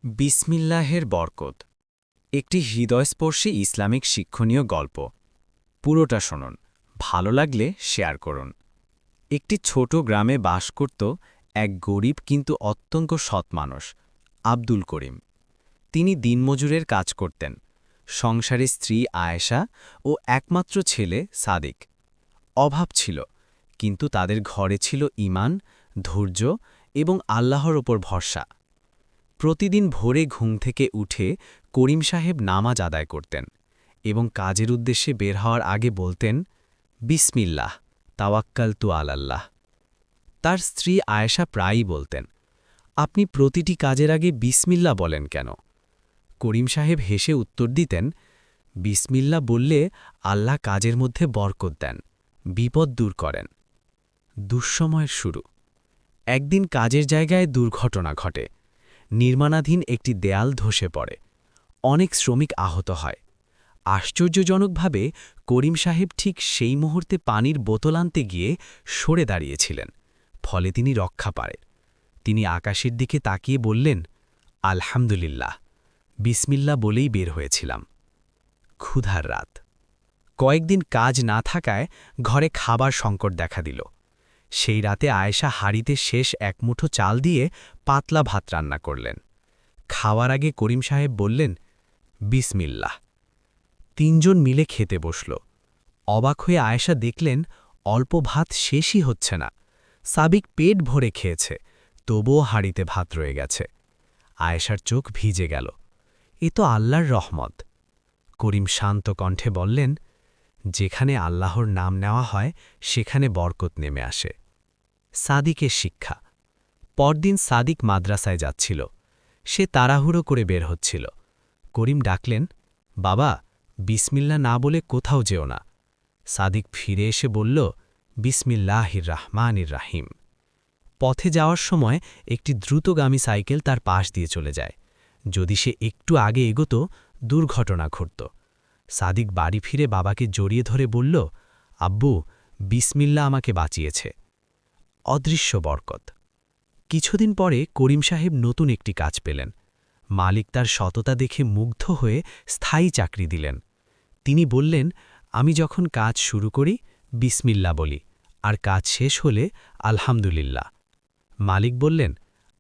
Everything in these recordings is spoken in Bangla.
বিসমিল্লাহের বরকত একটি হৃদয়স্পর্শী ইসলামিক শিক্ষণীয় গল্প। পুরোটা শুনুন, ভালো লাগলে শেয়ার করুন। একটি ছোট গ্রামে বাস করত এক গরিব কিন্তু অত্যন্ত সৎ মানুষ, আব্দুল করিম। তিনি দিনমজুরের কাজ করতেন। সংসারে স্ত্রী আয়েশা ও একমাত্র ছেলে সাদিক। অভাব ছিল, কিন্তু তাদের ঘরে ছিল ঈমান, ধৈর্য এবং আল্লাহর ওপর ভরসা। প্রতিদিন ভোরে ঘুম থেকে উঠে করিম সাহেব নামাজ আদায় করতেন এবং কাজের উদ্দেশ্যে বের হওয়ার আগে বলতেন, বিসমিল্লাহ তাওয়াক্কালতু আলাল্লাহ। তার স্ত্রী আয়েশা প্রায়ই বলতেন, আপনি প্রতিটি কাজের আগে বিসমিল্লা বলেন কেন? করিম সাহেব হেসে উত্তর দিতেন, বিসমিল্লা বললে আল্লাহ কাজের মধ্যে বরকত দেন, বিপদ দূর করেন। দুঃসময়ের শুরু। একদিন কাজের জায়গায় দুর্ঘটনা ঘটে। নির্মাণাধীন একটি দেয়াল ধসে পড়ে। অনেক শ্রমিক আহত হয়। আশ্চর্যজনকভাবে করিম সাহেব ঠিক সেই মুহূর্তে পানির বোতল আনতে গিয়ে সরে দাঁড়িয়েছিলেন, ফলে তিনি রক্ষা পায়। তিনি আকাশের দিকে তাকিয়ে বললেন, আলহামদুলিল্লাহ, বিসমিল্লা বলেই বের হয়েছিলাম। ক্ষুধার রাত। কয়েকদিন কাজ না থাকায় ঘরে খাবার সংকট দেখা দিল। সেই রাতে আয়েশা হাঁড়িতে শেষ এক মুঠো চাল দিয়ে পাতলা ভাত রান্না করলেন। খাওয়ার আগে করিম সাহেব বললেন, বিসমিল্লাহ। তিনজন মিলে খেতে বসল। অবাক হয়ে আয়েশা দেখলেন, অল্প ভাত শেষই হচ্ছে না। সাবিক পেট ভরে খেয়েছে, তবুও হাঁড়িতে ভাত রয়ে গেছে। আয়েশার চোখ ভিজে গেল। এ তো আল্লাহর রহমত। করিম শান্ত কণ্ঠে বললেন, যেখানে আল্লাহর নাম নেওয়া হয় সেখানে বরকত নেমে আসে। সাদিকের শিক্ষা। পরদিন সাদিক মাদ্রাসায় যাচ্ছিল। সে তাড়াহুড়ো করে বের হচ্ছিল। করিম ডাকলেন, বাবা, বিসমিল্লা না বলে কোথাও যেও না। সাদিক ফিরে এসে বলল, বিসমিল্লাহির রহমানির রাহিম। পথে যাওয়ার সময় একটি দ্রুতগামী সাইকেল তার পাশ দিয়ে চলে যায়। যদি সে একটু আগে এগোত, দুর্ঘটনা ঘটত। সাদিক বাড়ি ফিরে বাবাকে জড়িয়ে ধরে বলল, আব্বু, বিসমিল্লা আমাকে বাঁচিয়েছে। অদৃশ্য বরকত। কিছুদিন পরে করিম সাহেব নতুন একটি কাজ পেলেন। মালিক তার সততা দেখে মুগ্ধ হয়ে স্থায়ী চাকরি দিলেন। তিনি বললেন, আমি যখন কাজ শুরু করি বিসমিল্লা বলি, আর কাজ শেষ হলে আলহামদুলিল্লাহ। মালিক বললেন,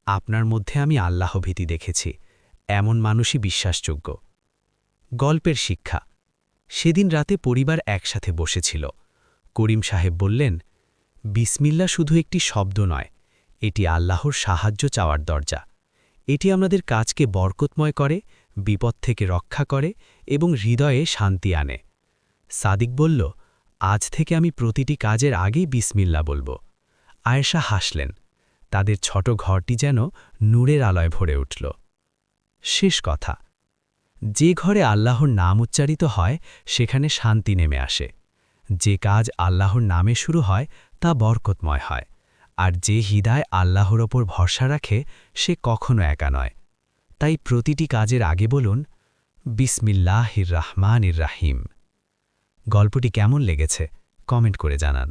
আপনার মধ্যে আমি আল্লাহভীতি দেখেছি, এমন মানুষই বিশ্বাসযোগ্য। গল্পের শিক্ষা। সেদিন রাতে পরিবার একসাথে বসেছিল। করিম সাহেব বললেন, বিসমিল্লা শুধু একটি শব্দ নয়, এটি আল্লাহর সাহায্য চাওয়ার দরজা। এটি আমাদের কাজকে বরকতময় করে, বিপদ থেকে রক্ষা করে এবং হৃদয়ে শান্তি আনে। সাদিক বলল, আজ থেকে আমি প্রতিটি কাজের আগেই বিসমিল্লা বলবো। আয়েশা হাসলেন। তাদের ছোট ঘরটি যেন নূরের আলোয় ভরে উঠল। শেষ কথা, যে ঘরে আল্লাহর নাম উচ্চারিত হয় সেখানে শান্তি নেমে আসে। যে কাজ আল্লাহর নামে শুরু হয় তা বরকতময় হয়, আর যে হৃদয় আল্লাহর ওপর ভরসা রাখে সে কখনো একা নয়। তাই প্রতিটি কাজের আগে বলুন, বিসমিল্লাহির রহমানির রাহিম। গল্পটি কেমন লেগেছে কমেন্ট করে জানান।